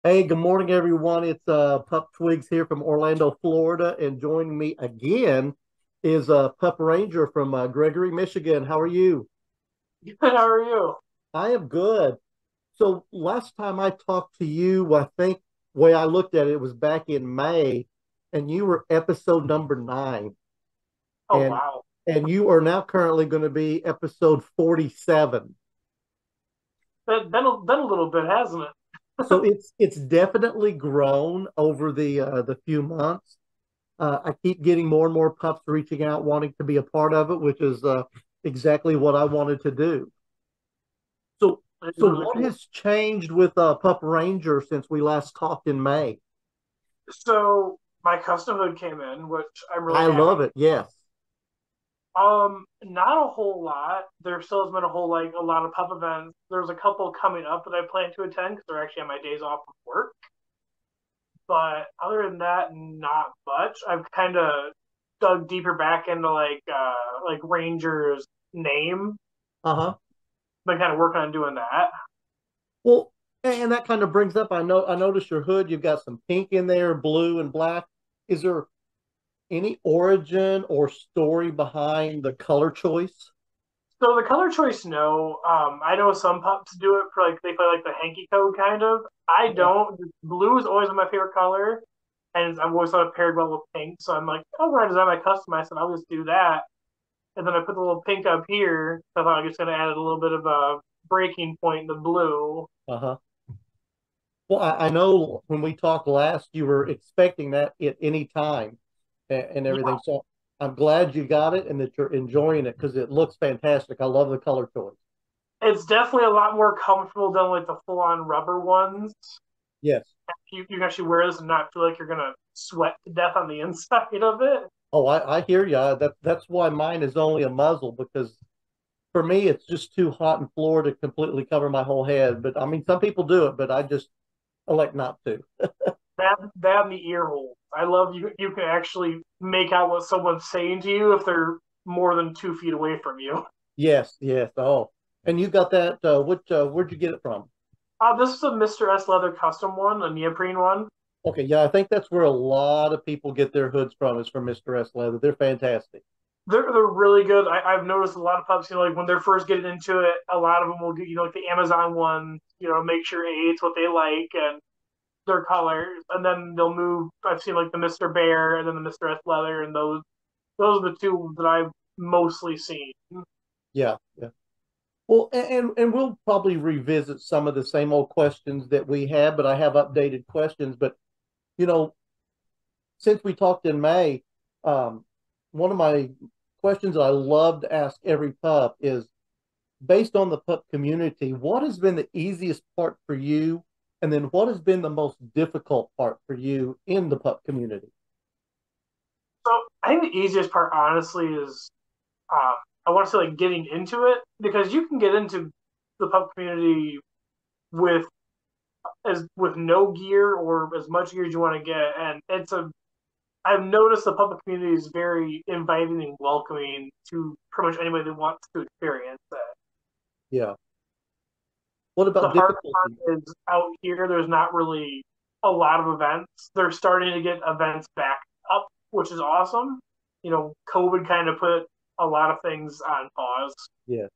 Hey, good morning, everyone. It's Pup Twigs here from Orlando, Florida, and joining me again is Pup Ranger from Gregory, Michigan. How are you? Good, how are you? I am good. So last time I talked to you, I think the way I looked at it, it was back in May, and you were episode number 9, Oh and wow. and you are now currently going to be episode 47. Been a little bit, hasn't it? So it's definitely grown over the few months. I keep getting more and more pups reaching out, wanting to be a part of it, which is exactly what I wanted to do. So, It's so really what cool. has changed with Pup Ranger since we last talked in May? So my custom hood came in, which I'm really I happy. love it. Yes. Not a whole lot. There still has been a lot of pup events. There's a couple coming up that I plan to attend because they're actually on my days off of work. But other than that, not much. I've kind of dug deeper back into like Ranger's name. Uh-huh. Been kind of working on doing that. Well, and that kind of brings up, I noticed your hood, you've got some pink in there, blue and black. Is there any origin or story behind the color choice? So the color choice, no. I know some pups do it for like they play like the hanky code kind of. I Uh-huh. don't. Blue is always my favorite color, and I've always thought it paired well with pink. So I'm like, oh, when I design my custom, I said I'll just do that, and then I put the little pink up here. So I thought I was just gonna add a little bit of a breaking point in the blue. Uh-huh. Well, I know when we talked last, you were expecting that at any time and Yeah, everything. So I'm glad you got it and that you're enjoying it because it looks fantastic. I love the color choice. it's definitely a lot more comfortable than like the full on rubber ones. Yes. You can actually wear this and not feel like you're gonna sweat to death on the inside of it. Oh, I hear you. That's why mine is only a muzzle because for me it's just too hot in Florida to completely cover my whole head. But I mean, some people do it, but I just elect not to. That and the ear holes. I love you can actually make out what someone's saying to you if they're more than 2 feet away from you. Yes, yes. Oh, and you got that? Where'd you get it from? This is a Mr. S leather custom one, a neoprene one. Okay, yeah, I think that's where a lot of people get their hoods from is from Mr. S Leather. They're fantastic. They're really good. I've noticed a lot of pups, like when they're first getting into it, a lot of them will get, like the Amazon one, make sure it's what they like and their colors, and then they'll move. I've seen like the Mr. Bear and then the Mr. S leather, and those are the two that I've mostly seen. Yeah, yeah. Well, and we'll probably revisit some of the same old questions that we had, but I have updated questions. But you know, since we talked in May, um, one of my questions that I love to ask every pup is based on the pup community, what has been the easiest part for you? And then what has been the most difficult part for you in the pup community? So I think the easiest part, honestly, is um, I want to say like getting into it because you can get into the pub community with with no gear or as much gear as you want to get, and I've noticed the public community is very inviting and welcoming to pretty much anybody that wants to experience it. Yeah. What The about hard difficulty? part is out here. There's not really a lot of events. They're starting to get events back up, which is awesome. COVID kind of put a lot of things on pause, Yeah.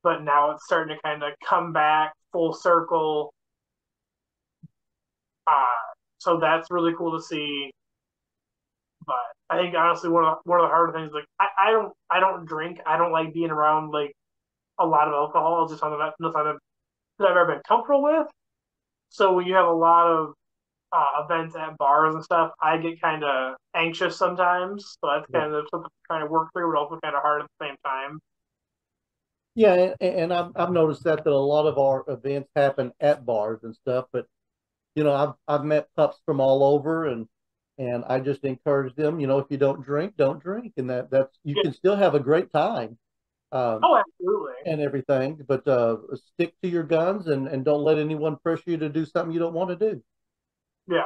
but now it's starting to kind of come back full circle. So that's really cool to see. But I think honestly, one of the harder things, like I don't drink. I don't like being around like a lot of alcohol. It's just something that I've ever been comfortable with. So when you have a lot of events at bars and stuff, I get kind of anxious sometimes. So that's Yeah. kind of something I'm trying to work through, but also kind of hard at the same time. Yeah, and I've noticed that a lot of our events happen at bars and stuff, but I've met pups from all over and I just encourage them, if you don't drink, don't drink. And that's you Yeah. can still have a great time um Oh, absolutely. and everything, but stick to your guns and don't let anyone pressure you to do something you don't want to do. Yeah.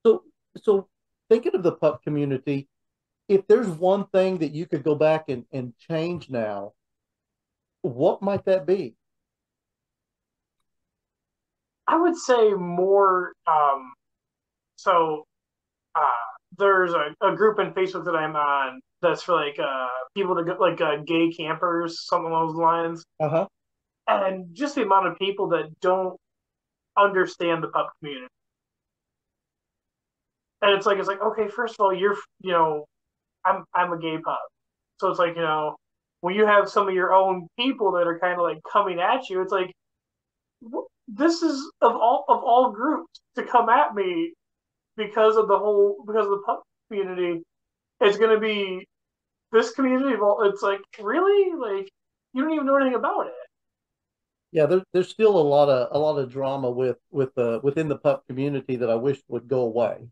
So so thinking of the pup community, if there's one thing that you could go back and change now, what might that be? I would say more. So uh, there's a group in Facebook that I'm on that's for like people to go, like gay campers, something along those lines, Uh-huh. and just the amount of people that don't understand the pup community. And it's like okay, first of all, I'm a gay pup, so it's like when you have some of your own people that are kind of like coming at you, it's like this is of all groups to come at me because of the pup community. It's going to be this community. Well, it's like really like you don't even know anything about it. Yeah, there's still a lot of drama within the pup community that I wish would go away.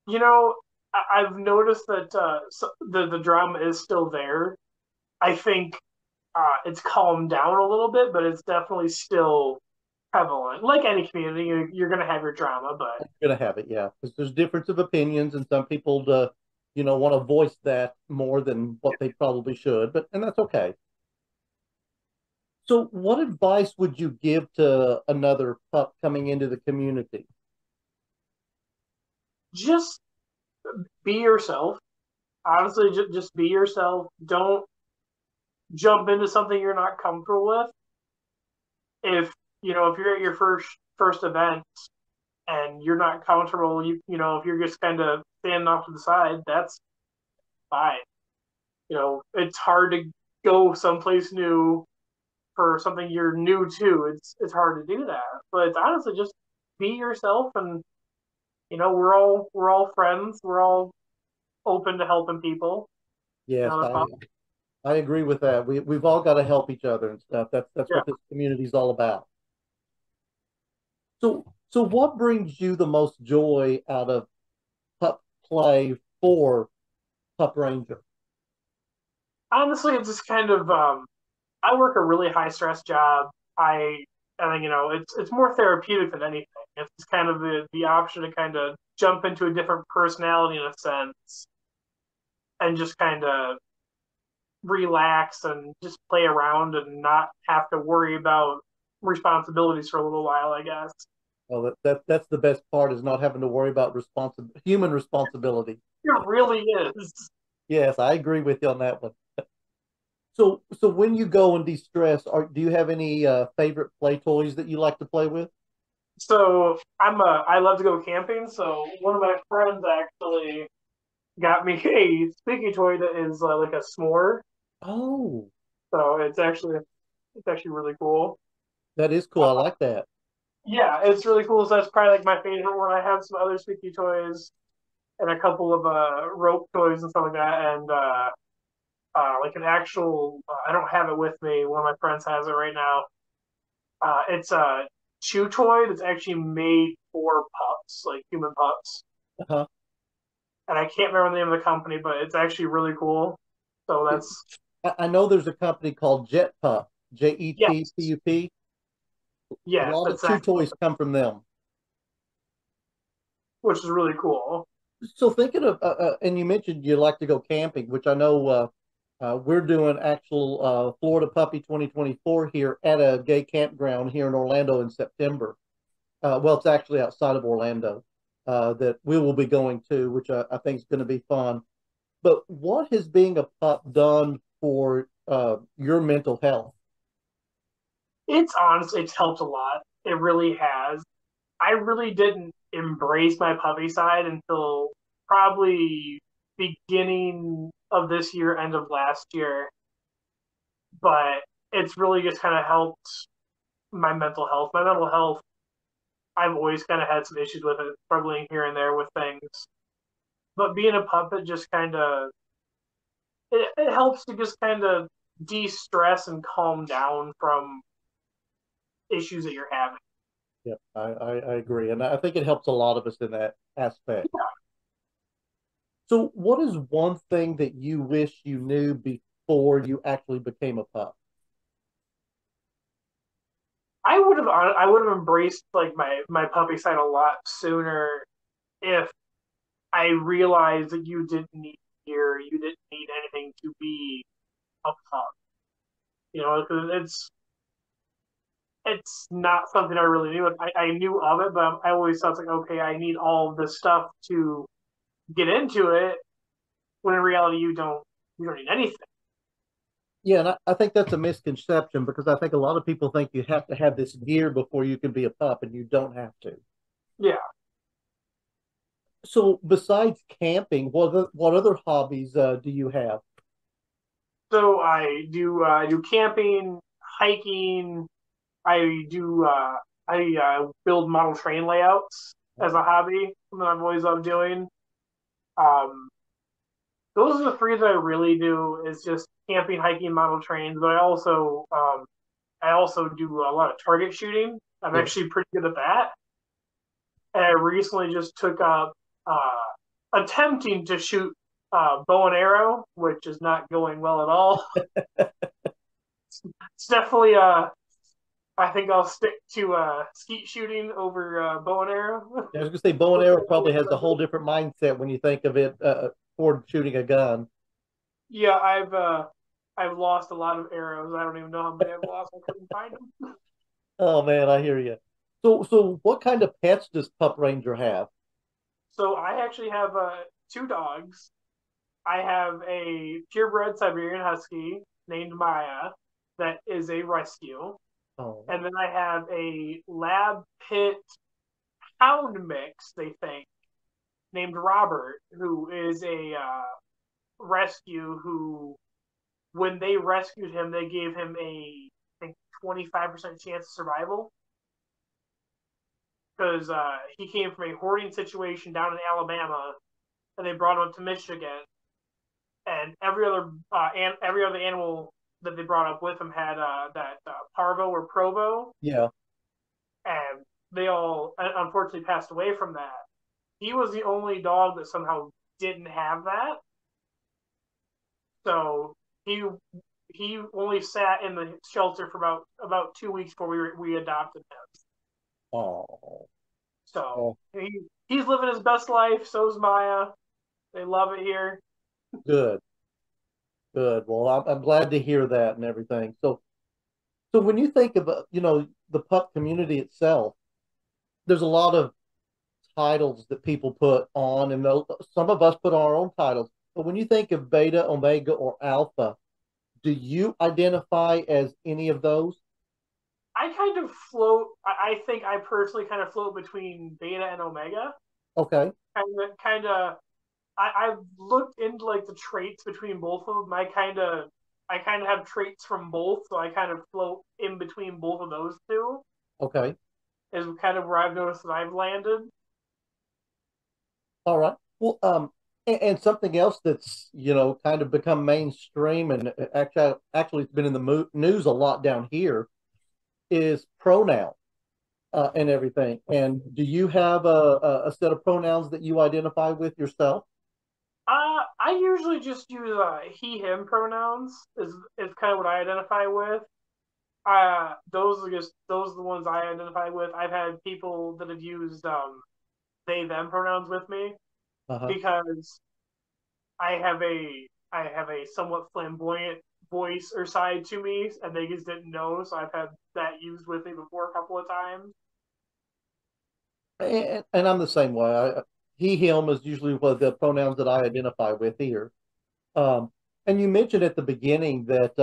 You know, I've noticed that the drama is still there. I think it's calmed down a little bit, but it's definitely still prevalent. Like any community, you're going to have your drama, but Gonna have it, yeah, because there's difference of opinions, and some people, want to voice that more than what they probably should, and that's okay. So, what advice would you give to another pup coming into the community? just be yourself. Honestly, just be yourself. Don't jump into something you're not comfortable with. If you're at your first event and you're not comfortable, if you're just kind of standing off to the side, that's fine. It's hard to go someplace new for something you're new to. It's hard to do that, but it's honestly just be yourself, and we're all friends. We're all open to helping people. Yes, That's fine. I agree with that. We've all got to help each other and stuff. That's Yeah. what this community is all about. So what brings you the most joy out of pup play for Pup Ranger? Honestly, it's just kind of I work a really high stress job. It's more therapeutic than anything. It's just kind of the option to kind of jump into a different personality in a sense and just kind of relax and just play around and not have to worry about responsibilities for a little while, I guess. Well, that's the best part, is not having to worry about human responsibility. It really is. Yes, I agree with you on that one. So when you go and de-stress, do you have any favorite play toys that you like to play with? So I love to go camping. So one of my friends actually got me a sticky toy that is like a s'more. Oh, So it's actually really cool. that is cool. I Uh, like that. yeah, it's really cool. So that's probably like my favorite one. I have some other sticky toys and a couple of rope toys and stuff like that, and like an actual. I don't have it with me. One of my friends has it right now. It's a chew toy that's actually made for pups, like human pups. Uh-huh. And I can't remember the name of the company, but it's actually really cool. So It, that's I know there's a company called Jet Pup, yes, JETPUP. A yes, lot of that's chew actually toys come from them. which is really cool. So thinking of, and you mentioned you like to go camping, which I know we're doing actual Florida Puppy 2024 here at a gay campground here in Orlando in September. Well, it's actually outside of Orlando that we will be going to, which I think is going to be fun. But what has being a pup done for your mental health? It's helped a lot. It really has. I really didn't embrace my puppy side until probably beginning of this year, end of last year. But it's really just kind of helped my mental health. My mental health, I've always kind of had some issues with it, struggling here and there with things. But being a puppet just kind of it helps to just kind of de-stress and calm down from issues that you're having. Yep, I agree, and I think it helps a lot of us in that aspect. So, what is one thing that you wish you knew before you actually became a pup? I would have embraced like my puppy side a lot sooner if I realized that you didn't need gear, you didn't need anything to be a pup. Because it's not something I really knew. I knew of it, but I always thought like, okay, I need all of this stuff to get into it. When in reality, you don't need anything. Yeah, and I think that's a misconception because I think a lot of people think you have to have this gear before you can be a pup, and you don't have to. Yeah. So, besides camping, what other hobbies do you have? So I do camping, hiking. I build model train layouts as a hobby. Something I've always loved doing. Um, those are the three that I really do. Is just camping, hiking, model trains. But I also do a lot of target shooting. I'm Yeah, actually pretty good at that. And I recently just took up attempting to shoot bow and arrow, which is not going well at all. It's definitely I think I'll stick to skeet shooting over bow and arrow. I was gonna say bow and arrow probably has a whole different mindset when you think of it toward shooting a gun. Yeah, I've lost a lot of arrows. I don't even know how many I've lost. I couldn't find them. Oh man, I hear you. So what kind of pets does Pup Ranger have? So I actually have two dogs. I have a purebred Siberian Husky named Maya that is a rescue. Oh, And then I have a lab pit hound mix, they think, named Robert, who is a rescue who, when they rescued him, they gave him I think, 25% chance of survival because he came from a hoarding situation down in Alabama, and they brought him up to Michigan, and every other animal that they brought up with him had that parvo or provo, yeah. and they all unfortunately passed away from that. He was the only dog that somehow didn't have that, so he he only sat in the shelter for about 2 weeks before we adopted him. Oh, So oh, he's living his best life. So's Maya. They love it here. good, good. Well, I'm glad to hear that and everything. So when you think of the pup community itself, there's a lot of titles that people put on, and some of us put our own titles. But when you think of beta, omega, or alpha, do you identify as any of those? I kind of float. I think I personally kind of float between beta and omega. Okay, Kind of. I've looked into like the traits between both of them. I kind of have traits from both, so I kind of float in between both of those two. okay, Is kind of where I've noticed that I've landed. all right. Well, and something else that's kind of become mainstream, and actually it's been in the news a lot down here, is pronoun and everything. And do you have a set of pronouns that you identify with yourself? I usually just use he/him pronouns. Is kind of what I identify with. Those are the ones I identify with. I've had people that have used they/them pronouns with me Uh-huh. because I have a somewhat flamboyant voice or side to me, and they just didn't know. So I've had that used with me before a couple of times. And I'm the same way. He, him is usually what the pronouns that I identify with here. Um, and you mentioned at the beginning that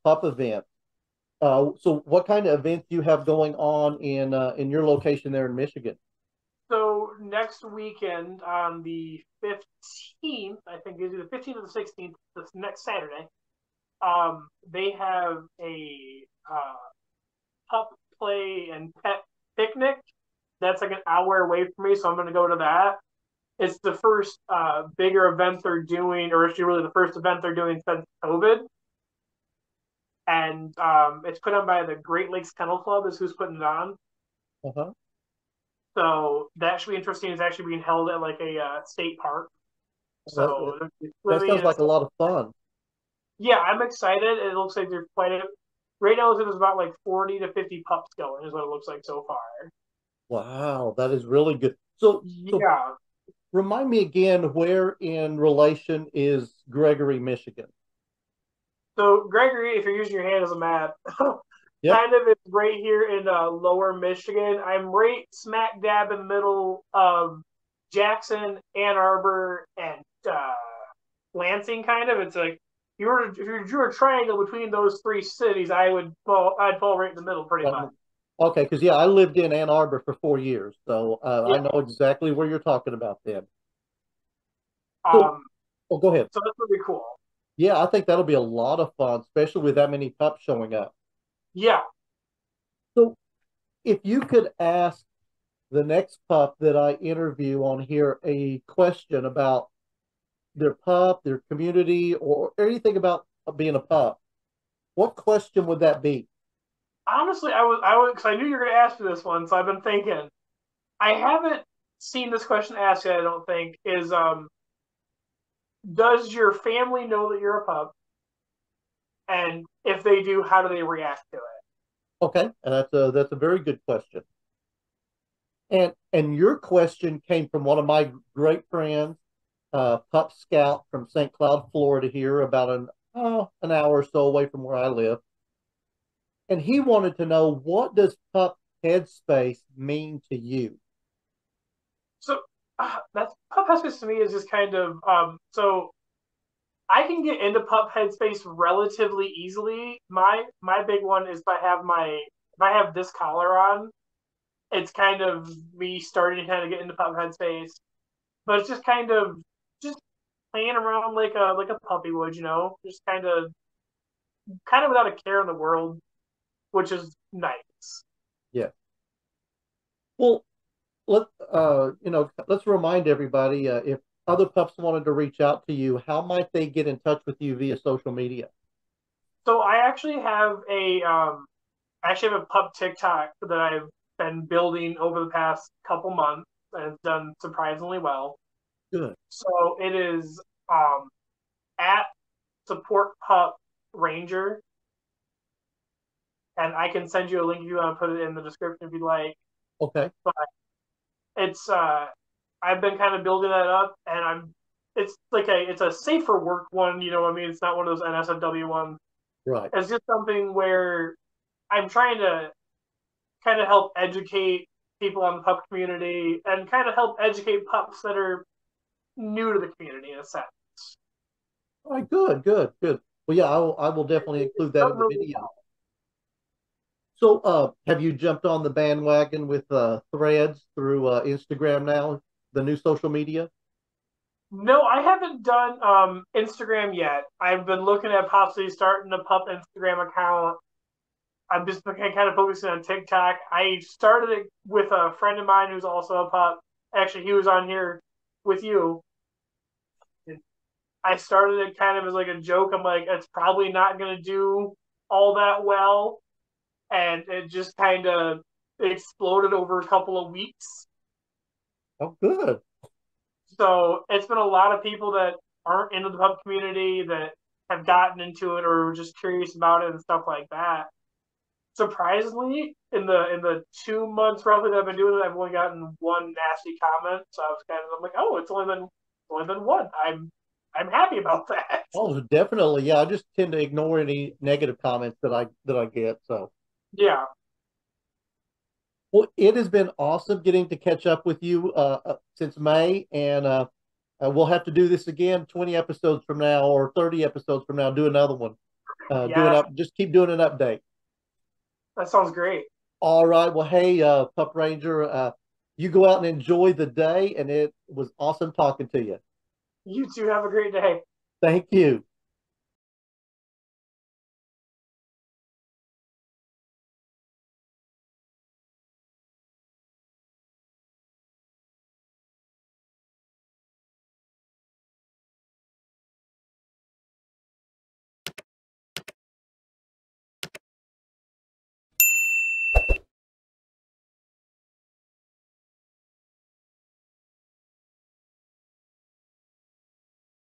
pup event. So what kind of events do you have going on in your location there in Michigan? So next weekend on the 15th, I think it's the 15th or the 16th, this next Saturday, they have a pup play and pet picnic. That's like an hour away from me, so I'm going to go to that. It's the first bigger event they're doing, or actually, really the first event they're doing since COVID. And it's put on by the Great Lakes Kennel Club, is who's putting it on. Uh-huh. So that should be interesting. It's actually being held at like a state park. That, So there's that swimming sounds and like a stuff. lot of fun. Yeah, I'm excited. It looks like there's quite a. Right now, there's about like 40 to 50 pups going, is what it looks like so far. Wow, that is really good. So Yeah. remind me again, where in relation is Gregory, Michigan? So Gregory, if you're using your hand as a map, Yep. kind of is right here in lower Michigan. I'm right smack dab in the middle of Jackson, Ann Arbor, and Lansing. Kind of, it's like if you drew a triangle between those three cities, I'd fall right in the middle pretty much. Okay, because yeah, I lived in Ann Arbor for 4 years, so I Yeah. know exactly where you're talking about then. So, Um. oh, go ahead. So that's really cool. Yeah, I think that'll be a lot of fun, especially with that many pups showing up. Yeah. So, if you could ask the next pup that I interview on here a question about their pup, their community, or anything about being a pup, what question would that be? Honestly, because I knew you were going to ask me this one, so I've been thinking. I haven't seen this question asked yet. I don't think is does your family know that you're a pup? And if they do, how do they react to it? Okay, and that's a very good question. And your question came from one of my great friends, Pup Scout from St. Cloud, Florida, here about an hour or so away from where I live. And he wanted to know, what does pup headspace mean to you? So that's pup headspace to me is just kind of so I can get into pup headspace relatively easily. My big one is if I have this collar on, it's kind of me starting to kind of get into pup headspace. But it's just just playing around like a puppy would, just kind of without a care in the world, which is nice. Yeah. Well, let's remind everybody, if other pups wanted to reach out to you, how might they get in touch with you via social media? So I actually have a pup TikTok that I've been building over the past couple months, and it's done surprisingly well. Good. So it is at support pup ranger, and I can send you a link if you want to put it in the description if you'd like. Okay. But it's I've been kind of building that up, and it's a safer work one. You know what I mean? It's not one of those NSFW ones. Right. It's just something where I'm trying to kind of help educate people on the pup community and kind of help educate pups that are new to the community in a sense. All right. Good. Good. Good. Well, yeah, I will definitely include that in the Really video. So, have you jumped on the bandwagon with Threads through Instagram now, the new social media? No, I haven't done Instagram yet. I've been looking at possibly starting a pup Instagram account. I'm just kind of focusing on TikTok. I started it with a friend of mine who's also a pup. Actually, he was on here with you. I started it kind of as like a joke. I'm like, it's probably not going to do all that well. And it just kind of exploded over a couple of weeks. Oh, good. So it's been a lot of people that aren't into the pup community that have gotten into it or just curious about it and stuff like that. Surprisingly, in the 2 months roughly that I've been doing it, I've only gotten one nasty comment. So I'm like, oh, it's only been one. I'm happy about that. Oh, definitely. Yeah, I just tend to ignore any negative comments that I get. So, Yeah. well, it has been awesome getting to catch up with you since May, and we'll have to do this again 20 episodes from now or 30 episodes from now. Do another one. Yeah. Just keep doing an update. That sounds great. All right. Well, hey, Pup Ranger, you go out and enjoy the day, and it was awesome talking to you. You two have a great day. Thank you.